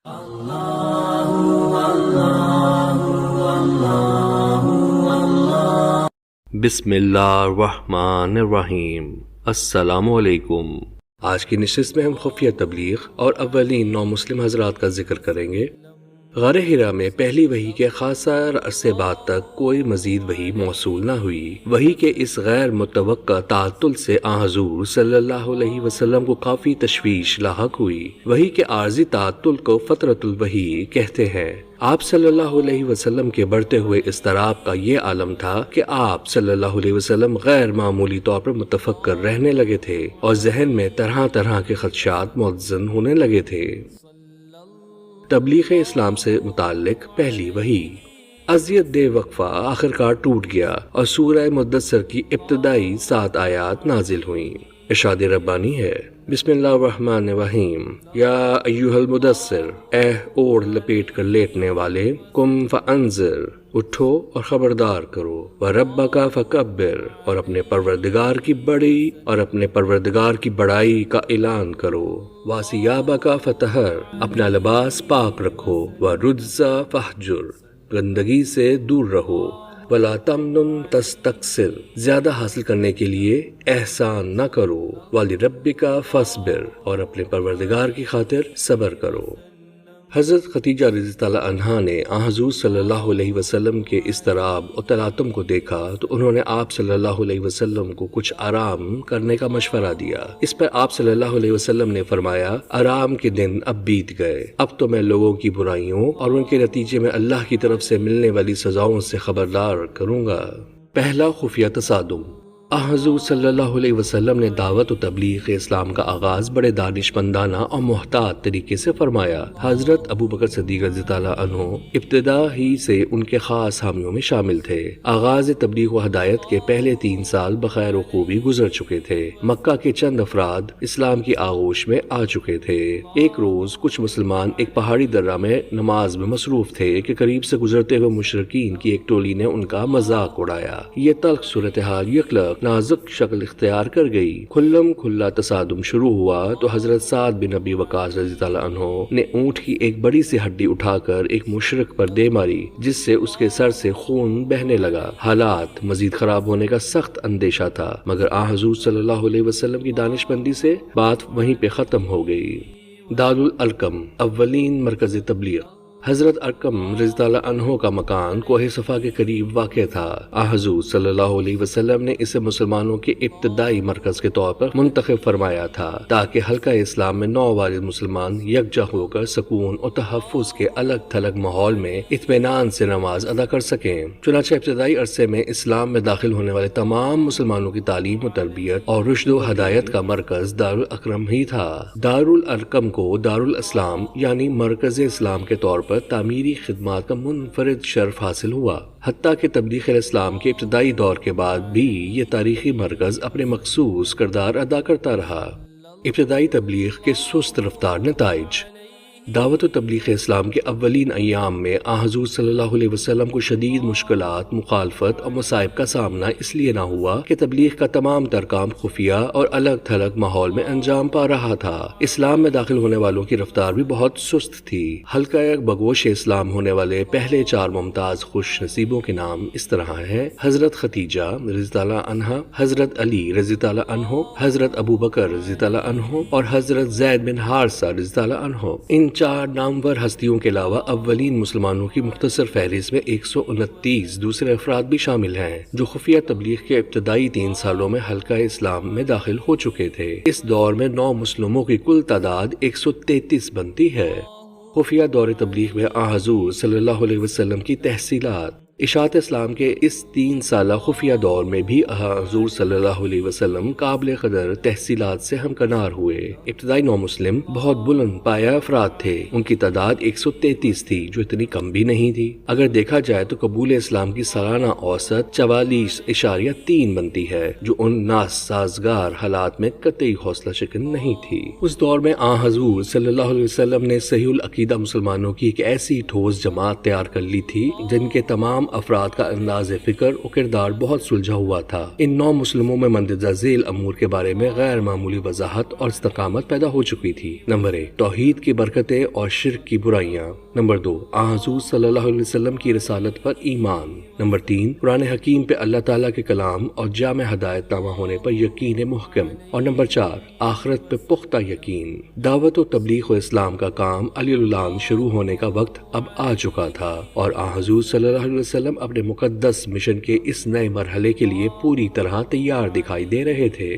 بسم اللہ الرحمن الرحیم۔ السلام علیکم۔ آج کی نشست میں ہم خفیہ تبلیغ اور اولین نو مسلم حضرات کا ذکر کریں گے۔ غار حرا میں پہلی وحی کے خاصا عرصے بعد تک کوئی مزید وحی موصول نہ ہوئی۔ وحی کے اس غیر متوقع تعطل سے حضور صلی اللہ علیہ وسلم کو کافی تشویش لاحق ہوئی۔ وحی کے عارضی تعطل کو فترۃ الوحی کہتے ہیں۔ آپ صلی اللہ علیہ وسلم کے بڑھتے ہوئے اضطراب کا یہ عالم تھا کہ آپ صلی اللہ علیہ وسلم غیر معمولی طور پر متفکر رہنے لگے تھے اور ذہن میں طرح طرح کے خدشات متزن ہونے لگے تھے۔ تبلیغ اسلام سے متعلق پہلی وحی۔ اذیت دے وقفہ آخرکار ٹوٹ گیا اور سورہ مدثر کی ابتدائی 7 آیات نازل ہوئیں۔ ارشاد ربانی ہے، بسم اللہ الرحمن الرحیم، یا ایھا المدثر، اے اوڑھ لپیٹ کر لیٹنے والے، قم فانذر، اٹھو اور خبردار کرو، وربک فکبر، اور اپنے پروردگار کی بڑائی کا اعلان کرو، وثیابک فطہر، اپنا لباس پاک رکھو، والرجز فاہجر، گندگی سے دور رہو، ولا تمنن تستکثر، زیادہ حاصل کرنے کے لیے احسان نہ کرو، ولربک فاصبر، اور اپنے پروردگار کی خاطر صبر کرو۔ حضرت خدیجہ رضی اللہ عنہا نے حضور صلی اللہ علیہ وسلم کے اضطراب اور تلاطم کو دیکھا تو انہوں نے آپ صلی اللہ علیہ وسلم کو کچھ آرام کرنے کا مشورہ دیا۔ اس پر آپ صلی اللہ علیہ وسلم نے فرمایا، آرام کے دن اب بیت گئے، اب تو میں لوگوں کی برائیوں اور ان کے نتیجے میں اللہ کی طرف سے ملنے والی سزاؤں سے خبردار کروں گا۔ پہلا خفیہ تصادم۔ حضور صلی اللہ علیہ وسلم نے دعوت و تبلیغ اسلام کا آغاز بڑے دانشمندانہ اور محتاط طریقے سے فرمایا۔ حضرت ابو بکر صدیق رضی اللہ عنہ ابتدا ہی سے ان کے خاص حامیوں میں شامل تھے۔ آغاز تبلیغ و ہدایت کے پہلے 3 سال بخیر و خوبی گزر چکے تھے۔ مکہ کے چند افراد اسلام کی آغوش میں آ چکے تھے۔ ایک روز کچھ مسلمان ایک پہاڑی درہ میں نماز میں مصروف تھے کہ قریب سے گزرتے ہوئے مشرکین کی ایک ٹولی نے ان کا مذاق اڑایا۔ یہ تلخ صورتحال یکلق نازک شکل اختیار کر گئی۔ کھلم کھلا تصادم شروع ہوا تو حضرت سعد بن ابی وقاص رضی اللہ عنہ نے اونٹ کی ایک بڑی سی ہڈی اٹھا کر ایک مشرک پر دے ماری، جس سے اس کے سر سے خون بہنے لگا۔ حالات مزید خراب ہونے کا سخت اندیشہ تھا، مگر حضور صلی اللہ علیہ وسلم کی دانش مندی سے بات وہیں پہ ختم ہو گئی۔ دارالارقم، اولین مرکز تبلیغ۔ حضرت ارقم رضی اللہ عنہ کا مکان کوہ صفا کے قریب واقع تھا۔ حضور صلی اللہ علیہ وسلم نے اسے مسلمانوں کے ابتدائی مرکز کے طور پر منتخب فرمایا تھا تاکہ حلقہ اسلام میں نووارد مسلمان یکجا ہو کر سکون اور تحفظ کے الگ تھلگ ماحول میں اطمینان سے نماز ادا کر سکیں۔ چنانچہ ابتدائی عرصے میں اسلام میں داخل ہونے والے تمام مسلمانوں کی تعلیم و تربیت اور رشد و ہدایت کا مرکز دارالارقم ہی تھا۔ دارالارقم کو دارالاسلام یعنی مرکز اسلام کے طور پر تعمیری خدمات کا منفرد شرف حاصل ہوا، حتیٰ کہ تبلیغ اسلام کے ابتدائی دور کے بعد بھی یہ تاریخی مرکز اپنے مخصوص کردار ادا کرتا رہا۔ ابتدائی تبلیغ کے سست رفتار نتائج۔ دعوت و تبلیغ اسلام کے اولین ایام میں حضور صلی اللہ علیہ وسلم کو شدید مشکلات، مخالفت اور مصائب کا سامنا اس لیے نہ ہوا کہ تبلیغ کا تمام تر کام خفیہ اور الگ تھلگ ماحول میں انجام پا رہا تھا۔ اسلام میں داخل ہونے والوں کی رفتار بھی بہت سست تھی۔ حلقہ بگوش اسلام ہونے والے پہلے 4 ممتاز خوش نصیبوں کے نام اس طرح ہیں: حضرت خدیجہ رضی اللہ عنہا، حضرت علی رضی اللہ عنہ، حضرت ابو بکر رضی اللہ عنہ اور حضرت زید بن حارثہ رضی اللہ عنہ۔ ان 4 نامور ہستیوں کے علاوہ اولین مسلمانوں کی مختصر فہرست میں 129 دوسرے افراد بھی شامل ہیں جو خفیہ تبلیغ کے ابتدائی 3 سالوں میں حلقہ اسلام میں داخل ہو چکے تھے۔ اس دور میں نو مسلموں کی کل تعداد 133 بنتی ہے۔ خفیہ دور تبلیغ میں حضور صلی اللہ علیہ وسلم کی تحصیلات۔ اشاعت اسلام کے اس 3 سالہ خفیہ دور میں بھی حضور صلی اللہ علیہ وسلم قابل قدر تحصیلات سے ہمکنار ہوئے۔ ابتدائی نو مسلم بہت بلند پایہ افراد تھے، ان کی تعداد 133 تھی جو اتنی کم بھی نہیں تھی۔ اگر دیکھا جائے تو قبول اسلام کی سالانہ اوسط 44.3 بنتی ہے، جو ان ناسازگار حالات میں قطعی حوصلہ شکن نہیں تھی۔ اس دور میں حضور صلی اللہ علیہ وسلم نے صحیح العقیدہ مسلمانوں کی ایک ایسی ٹھوس جماعت تیار کر لی تھی جن کے تمام افراد کا انداز فکر و کردار بہت سلجھا ہوا تھا۔ ان 9 مسلموں میں مندرجہ ذیل امور کے بارے میں غیر معمولی وضاحت اور استقامت پیدا ہو چکی تھی۔ نمبر 1، توحید کی برکتیں اور شرک کی برائیاں۔ نمبر 2، حضور صلی اللہ علیہ وسلم کی رسالت پر ایمان۔ نمبر 3، قرآن حکیم پہ اللہ تعالیٰ کے کلام اور جامع ہدایت نامہ ہونے پر یقین محکم۔ اور نمبر 4، آخرت پہ پختہ یقین۔ دعوت و تبلیغ و اسلام کا کام علی العلان شروع ہونے کا وقت اب آ چکا تھا اور حضور صلی اللہ علیہ وسلم اپنے مقدس مشن کے اس نئے مرحلے کے لیے پوری طرح تیار دکھائی دے رہے تھے۔